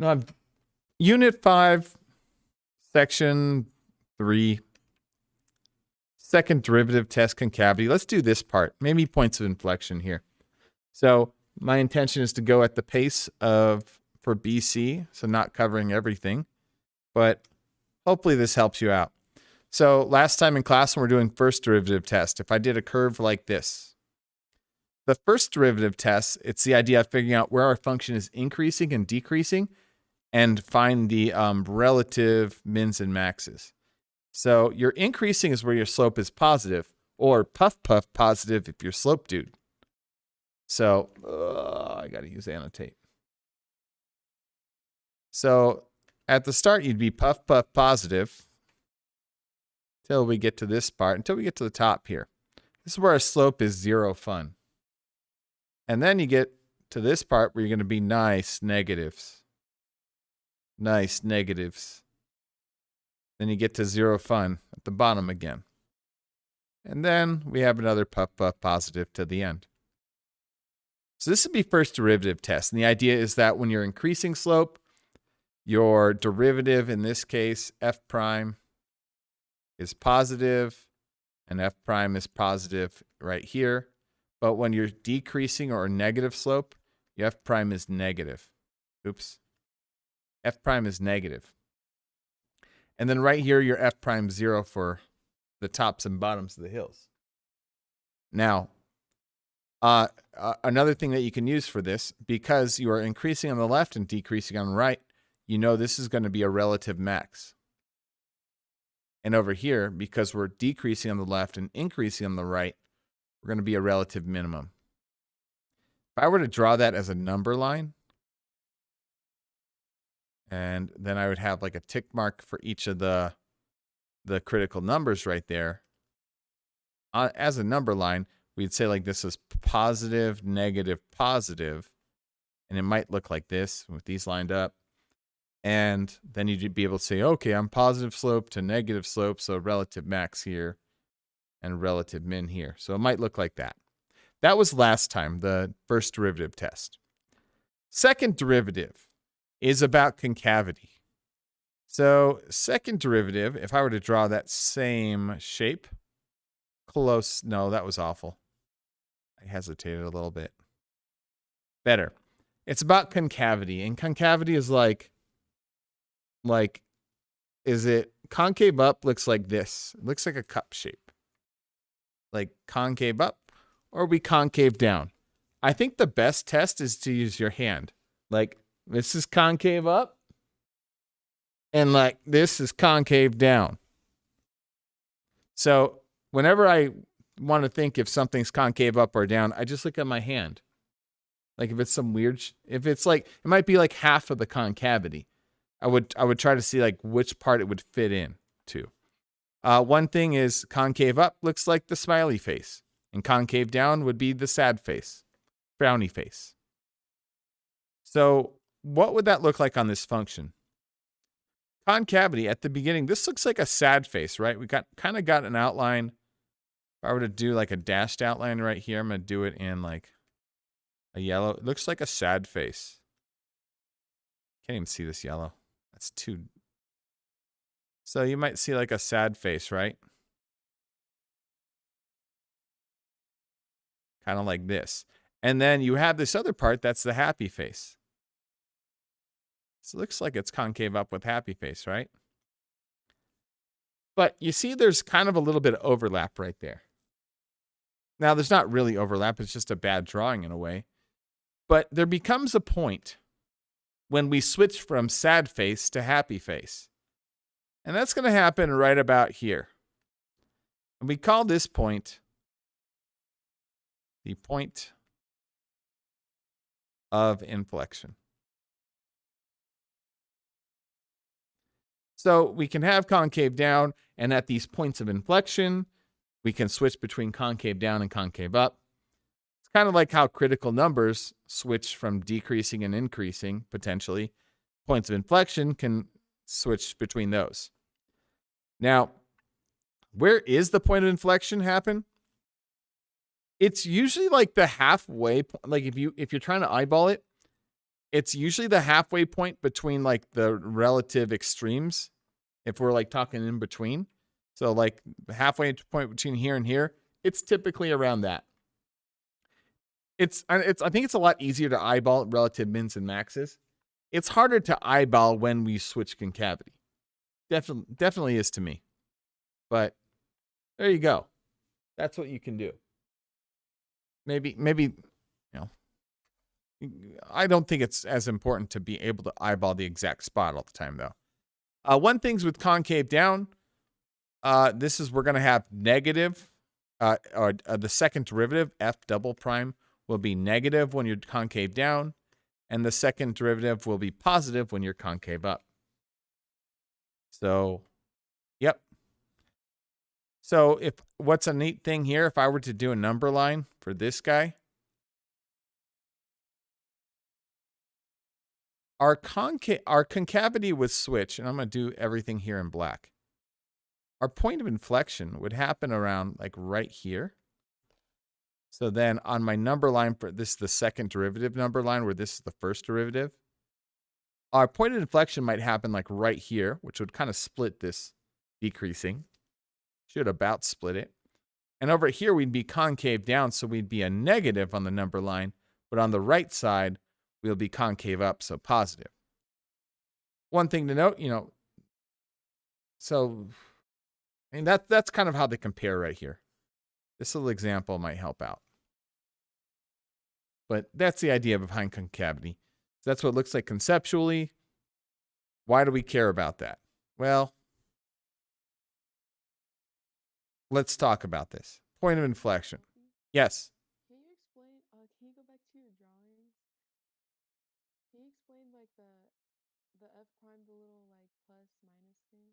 Now, Unit 5, Section 3, second derivative test concavity. Let's do this part, maybe points of inflection here. So my intention is to go at the pace for BC, so not covering everything, but hopefully this helps you out. So last time in class when we're doing first derivative test, if I did a curve like this, the first derivative test, it's the idea of figuring out where our function is increasing and decreasing and find the relative mins and maxes. So your increasing is where your slope is positive, or puff positive if you're slope dude. So I got to use annotate. So at the start, you'd be puff positive until we get to this part, until we get to the top here. This is where our slope is 0 fun. And then you get to this part where you're going to be nice negatives. Nice negatives. Then you get to 0 fun at the bottom again. And then we have another puff positive to the end. So this would be first derivative test. And the idea is that when you're increasing slope, your derivative, in this case, f prime, is positive, and f prime is positive right here. But when you're decreasing or negative slope, your f prime is negative. Oops. F prime is negative. And then right here, your f prime 0 for the tops and bottoms of the hills. Now, another thing that you can use for this, because you are increasing on the left and decreasing on the right, you know this is going to be a relative max. And over here, because we're decreasing on the left and increasing on the right, we're going to be a relative minimum. If I were to draw that as a number line, and then I would have like a tick mark for each of the critical numbers right there. As a number line, we'd say like this is positive, negative, positive. And it might look like this with these lined up. And then you'd be able to say, okay, I'm positive slope to negative slope, so relative max here and relative min here. So it might look like that. That was last time, the first derivative test. Second derivative is about concavity. So second derivative, if I were to draw that same shape, close, no, that was awful. I hesitated a little bit. Better. It's about concavity, and concavity is like, is it concave up looks like this. It looks like a cup shape. Like concave up, or we concave down. I think the best test is to use your hand. Like this is concave up, and like this is concave down. So whenever I want to think if something's concave up or down, I just look at my hand. Like if it's some weird, if it's like, it might be like half of the concavity. I would try to see like which part it would fit in to. One thing is concave up looks like the smiley face, and concave down would be the sad face, frowny face. So what would that look like on this function? Concavity at the beginning, this looks like a sad face, right? We kind of got an outline. If I were to do like a dashed outline right here, I'm going to do it in like a yellow. It looks like a sad face. Can't even see this yellow. That's too. So you might see like a sad face, right? Kind of like this. And then you have this other part, that's the happy face. So it looks like it's concave up with happy face, right? But you see there's kind of a little bit of overlap right there. Now, there's not really overlap. It's just a bad drawing in a way. But there becomes a point when we switch from sad face to happy face. And that's going to happen right about here. And we call this point the point of inflection. So we can have concave down, and at these points of inflection, we can switch between concave down and concave up. It's kind of like how critical numbers switch from decreasing and increasing, potentially. Points of inflection can switch between those. Now, where is the point of inflection happen? It's usually like the halfway, like if you're trying to eyeball it, It's usually the halfway point between like the relative extremes. If we're like talking in between. So like halfway point between here and here, it's typically around that. I think it's a lot easier to eyeball relative mins and maxes. It's harder to eyeball when we switch concavity. Definitely is to me. But there you go. That's what you can do. Maybe, I don't think it's as important to be able to eyeball the exact spot all the time, though. One thing's with concave down, this is we're going to have negative, or the second derivative, f double prime, will be negative when you're concave down, and the second derivative will be positive when you're concave up. So, yep. So what's a neat thing here, if I were to do a number line for this guy, our concavity would switch, and I'm going to do everything here in black. Our point of inflection would happen around like right here. So then on my number line, for this is the second derivative number line where this is the first derivative. Our point of inflection might happen like right here, which would kind of split this decreasing. Should about split it. And over here, we'd be concave down, so we'd be a negative on the number line. But on the right side, we'll be concave up, so positive. One thing to note, so I mean, that's kind of how they compare right here. This little example might help out. But that's the idea behind concavity. So that's what it looks like conceptually. Why do we care about that? Well, let's talk about this. Point of inflection. Yes? Can you explain, can you go back to your drawings? Can you explain like the F prime, the little like plus minus thing?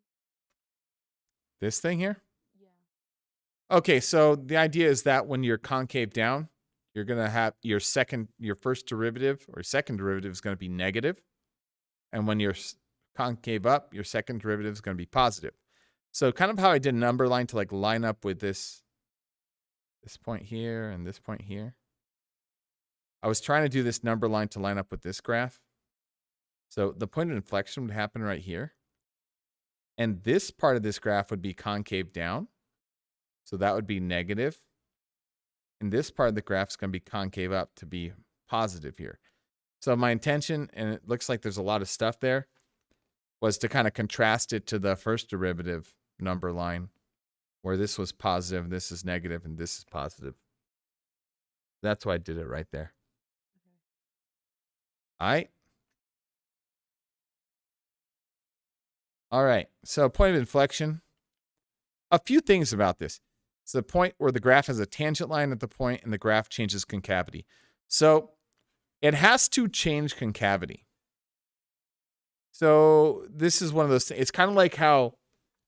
This thing here? Yeah. Okay, so the idea is that when you're concave down, you're going to have your first derivative or second derivative is going to be negative. And when you're concave up, your second derivative is going to be positive. So kind of how I did a number line to like line up with this point here and this point here. I was trying to do this number line to line up with this graph. So the point of inflection would happen right here. And this part of this graph would be concave down. So that would be negative. And this part of the graph is going to be concave up to be positive here. So my intention, and it looks like there's a lot of stuff there, was to kind of contrast it to the first derivative number line, where this was positive, this is negative, and this is positive. That's why I did it right there. Okay. All right. So point of inflection. A few things about this. It's the point where the graph has a tangent line at the point and the graph changes concavity. So it has to change concavity. So this is one of those things. It's kind of like how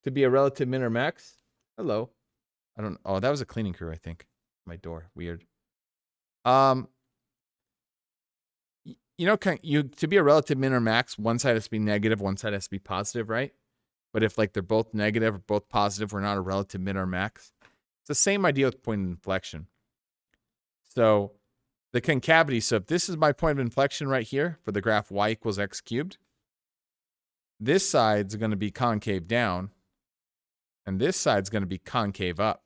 to be a relative min or max. Hello. Oh, that was a cleaning crew, I think. My door. Weird. To be a relative min or max, one side has to be negative, one side has to be positive, right? But if like they're both negative or both positive, we're not a relative min or max. It's the same idea with point of inflection. So the concavity, so if this is my point of inflection right here for the graph y equals x cubed, this side's going to be concave down, and this side's going to be concave up.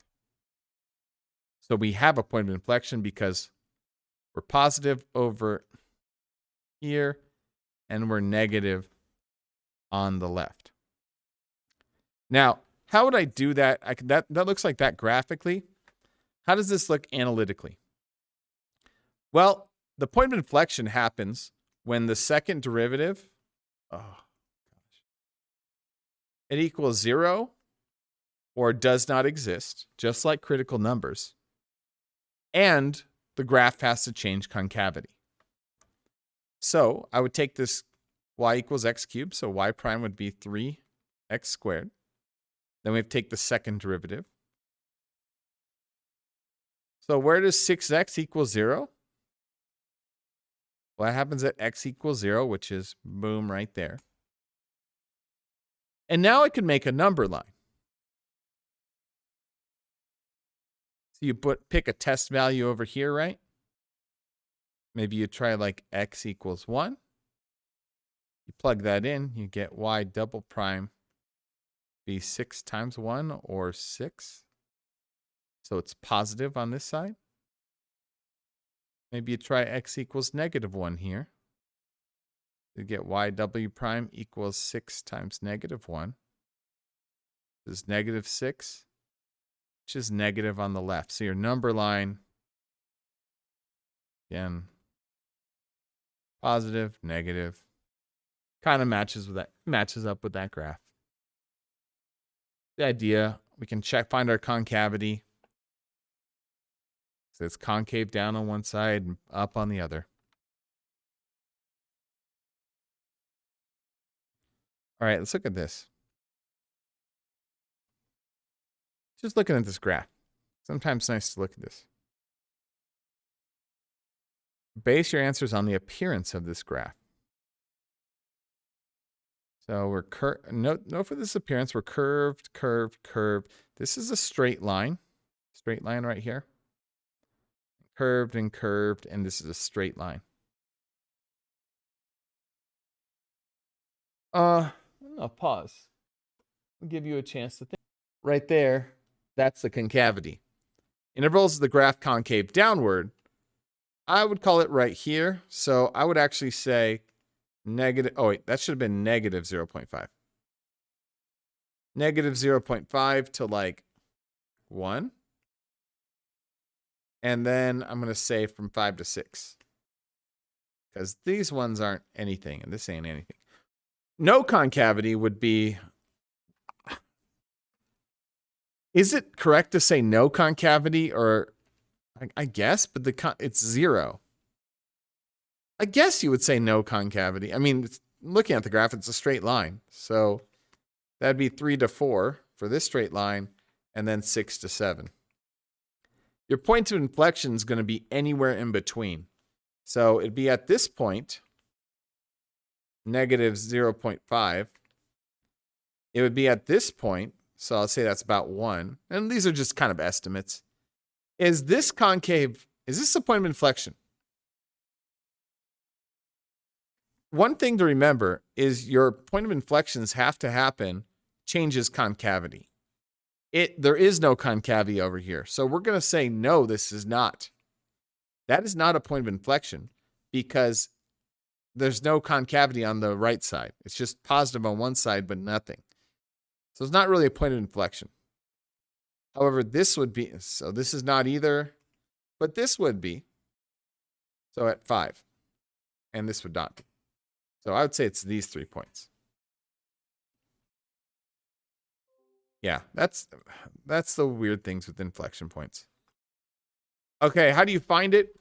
So we have a point of inflection because we're positive over here, and we're negative on the left. Now, how would I do that? That looks like that graphically. How does this look analytically? Well, the point of inflection happens when the second derivative, it equals 0 or does not exist, just like critical numbers. And the graph has to change concavity. So I would take this y equals x cubed, so y prime would be 3x squared. Then we have to take the second derivative. So where does 6x equal 0? Well, that happens at x equals 0, which is boom right there. And now I can make a number line. So you pick a test value over here, right? Maybe you try like x equals 1. You plug that in, you get y double prime be 6 times 1 or 6. So it's positive on this side. Maybe you try x equals -1 here. You get yw prime equals 6 times -1. This is -6, which is negative on the left. So your number line, again, positive, negative, kind of matches up with that graph. The idea, we can find our concavity. So it's concave down on one side and up on the other. All right, let's look at this. Just looking at this graph. Sometimes it's nice to look at this. Base your answers on the appearance of this graph. So we're note for this appearance, we're curved, curved, curved. This is a straight line right here. Curved and curved, and this is a straight line. I'll pause. I'll give you a chance to think. Right there, that's the concavity. Intervals is the graph concave downward. I would call it right here. So I would actually say negative, oh wait, that should have been negative 0.5. Negative 0.5 to like 1. And then I'm going to say from 5 to 6. Because these ones aren't anything, and this ain't anything. No concavity would be... Is it correct to say no concavity, or... I guess, but it's 0. I guess you would say no concavity. I mean, looking at the graph, it's a straight line. So that'd be 3 to 4 for this straight line, and then 6 to 7. Your point of inflection is going to be anywhere in between. So it'd be at this point, negative 0.5. It would be at this point, so I'll say that's about 1. And these are just kind of estimates. Is this concave, is this a point of inflection? One thing to remember is your point of inflections have to happen, changes concavity. There is no concavity over here. So we're going to say, no, this is not. That is not a point of inflection because there's no concavity on the right side. It's just positive on one side, but nothing. So it's not really a point of inflection. However, this would be, so this is not either, but this would be. So at 5. And this would not be. So I would say it's these 3 points. Yeah, that's the weird things with inflection points. Okay, how do you find it?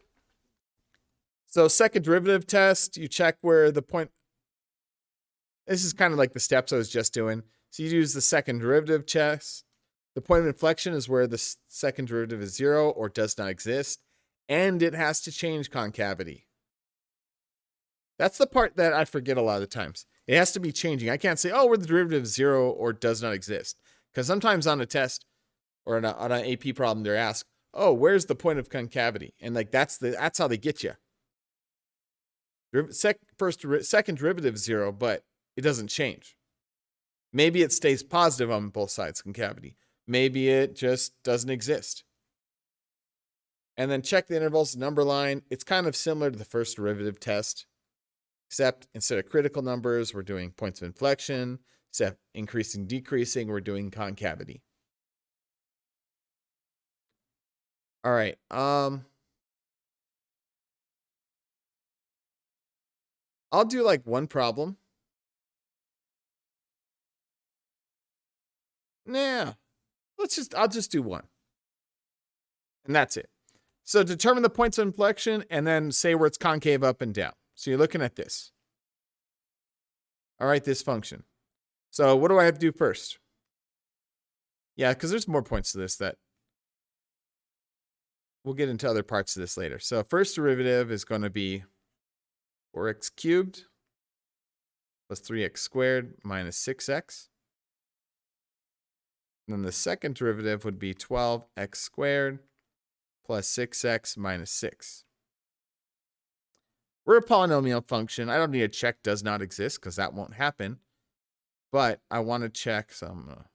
So second derivative test, you check where the point, this is kind of like the steps I was just doing. So you use the second derivative test. The point of inflection is where the second derivative is 0 or does not exist, and it has to change concavity. That's the part that I forget a lot of the times. It has to be changing. I can't say, oh, where the derivative is 0 or does not exist. Because sometimes on a test or on an AP problem, they're asked, oh, where's the point of concavity? And like that's how they get you. Second derivative is 0, but it doesn't change. Maybe it stays positive on both sides concavity. Maybe it just doesn't exist. And then check the intervals number line. It's kind of similar to the first derivative test, except instead of critical numbers, we're doing points of inflection. Instead of increasing, decreasing, we're doing concavity. All right. I'll do like one problem. Nah. I'll just do one. And that's it. So determine the points of inflection and then say where it's concave up and down. So you're looking at this. All right, this function. So what do I have to do first? Yeah, because there's more points to this that we'll get into other parts of this later. So first derivative is going to be 4x cubed plus 3x squared minus 6x. And then the second derivative would be 12x squared plus 6x minus 6. We're a polynomial function. I don't need to check does not exist because that won't happen. But I want to check some.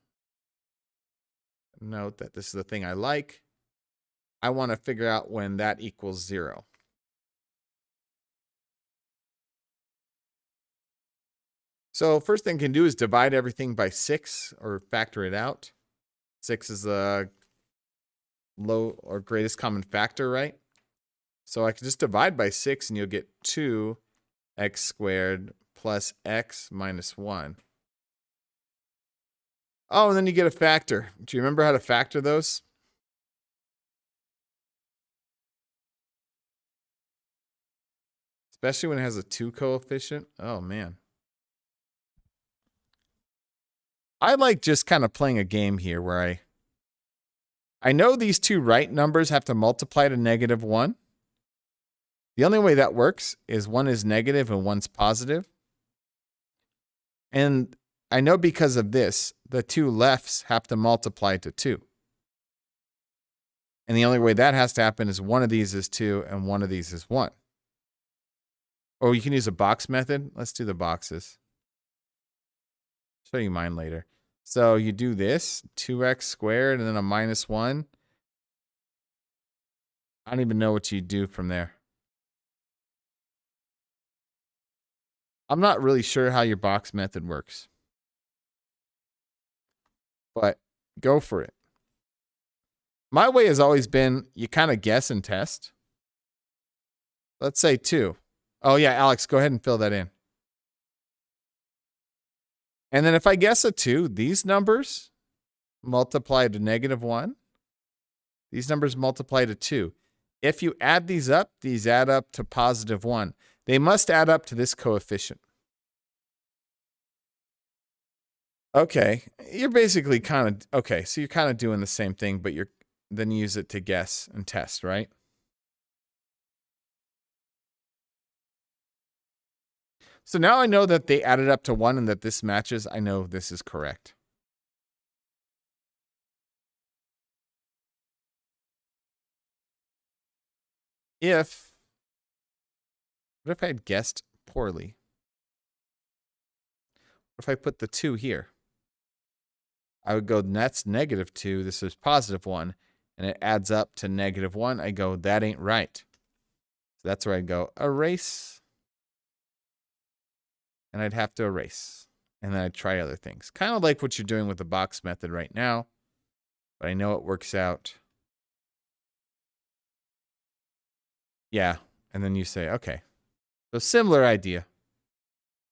Note that this is the thing I like. I want to figure out when that equals 0. So first thing I can do is divide everything by 6 or factor it out. 6 is the low or greatest common factor, right? So I can just divide by 6 and you'll get 2x squared plus x minus 1. Oh, and then you get a factor. Do you remember how to factor those? Especially when it has a 2 coefficient. Oh, man. I like just kind of playing a game here where I know these two right numbers have to multiply to -1. The only way that works is one is negative and one's positive. And I know because of this, the two lefts have to multiply to 2. And the only way that has to happen is one of these is 2 and one of these is 1. Or you can use a box method. Let's do the boxes. Show you mine later. So you do this, 2x squared and then a minus 1. I don't even know what you do from there. I'm not really sure how your box method works. But go for it. My way has always been you kind of guess and test. Let's say 2. Oh, yeah, Alex, go ahead and fill that in. And then if I guess a 2, these numbers multiply to -1. These numbers multiply to 2. If you add these up, these add up to +1. They must add up to this coefficient. Okay, you're basically kind of, okay, so you're kind of doing the same thing, but you're then use it to guess and test, right? So now I know that they added up to 1 and that this matches. I know this is correct. What if I had guessed poorly? What if I put the 2 here? I would go, that's -2. This is +1. And it adds up to -1. I go, that ain't right. So that's where I go, erase. And I'd have to erase. And then I'd try other things. Kind of like what you're doing with the box method right now. But I know it works out. Yeah. And then you say, okay. So similar idea.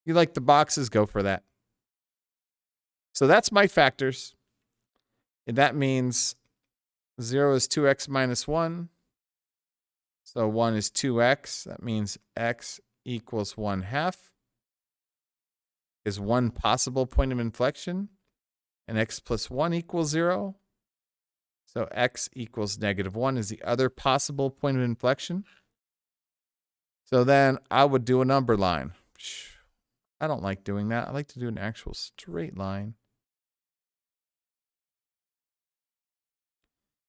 You like the boxes, go for that. So that's my factors. And that means 0 is 2x minus 1. So 1 is 2x. That means x equals 1/2. Is one possible point of inflection. And x plus 1 equals 0. So x equals -1 is the other possible point of inflection. So then I would do a number line. I don't like doing that. I like to do an actual straight line.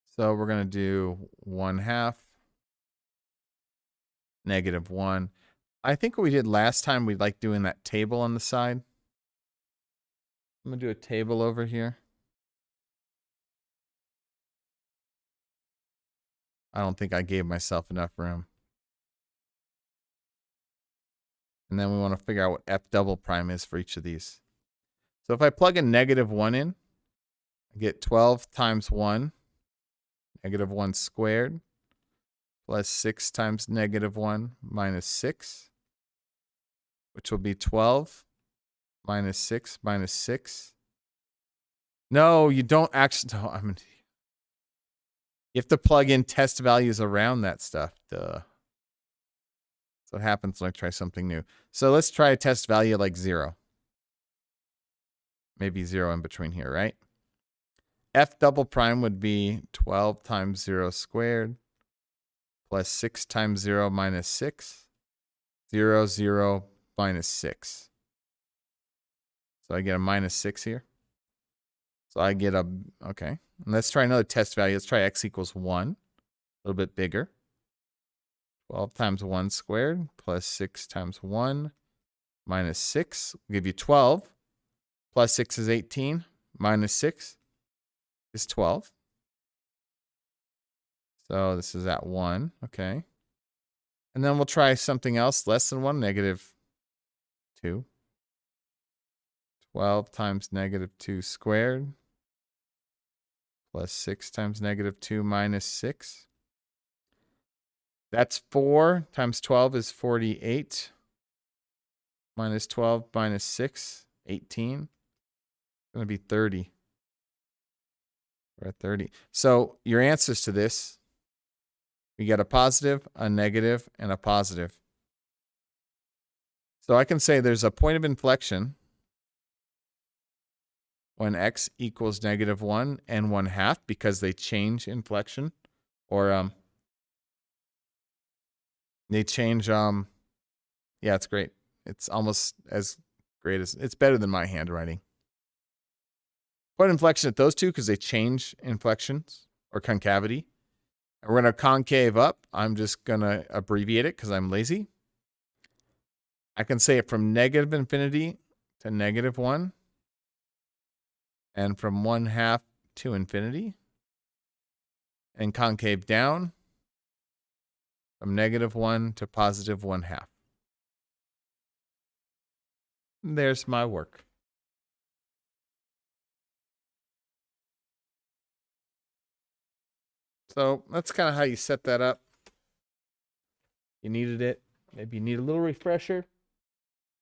So we're going to do 1/2 -1. I think what we did last time, we like doing that table on the side. I'm going to do a table over here. I don't think I gave myself enough room. And then we want to figure out what f double prime is for each of these. So if I plug a -1 in, I get 12 times 1, -1 squared, plus 6 times -1 minus 6, which will be 12 minus 6 minus 6. No, you don't actually. No, you have to plug in test values around that stuff. Duh. That's what happens when I try something new. So let's try a test value like 0. Maybe 0 in between here, right? F double prime would be 12 times 0 squared plus 6 times 0 minus 6. 0, 0, minus 6. So I get a minus 6 here. So I get a, okay. And let's try another test value. Let's try x equals 1. A little bit bigger. 12 times 1 squared plus 6 times 1 minus 6 will give you 12. Plus 6 is 18. Minus 6 is 12. So this is at 1. Okay. And then we'll try something else less than 1, negative 2. 12 times negative 2 squared plus 6 times negative 2 minus 6. That's 4 times 12 is 48. Minus 12 minus 6, 18. It's going to be 30. We're at 30. So your answers to this, we get a positive, a negative, and a positive. So I can say there's a point of inflection when x equals negative 1 and 1/2 because they change inflection. Or they change, yeah, it's great. It's almost as great as, it's better than my handwriting. Point of inflection at those two because they change inflections or concavity. And we're going to concave up. I'm just going to abbreviate it because I'm lazy. I can say it from negative infinity to negative 1 and from 1/2 to infinity, and concave down from negative 1 to positive 1/2. There's my work. So that's kind of how you set that up. You needed it. Maybe you need a little refresher.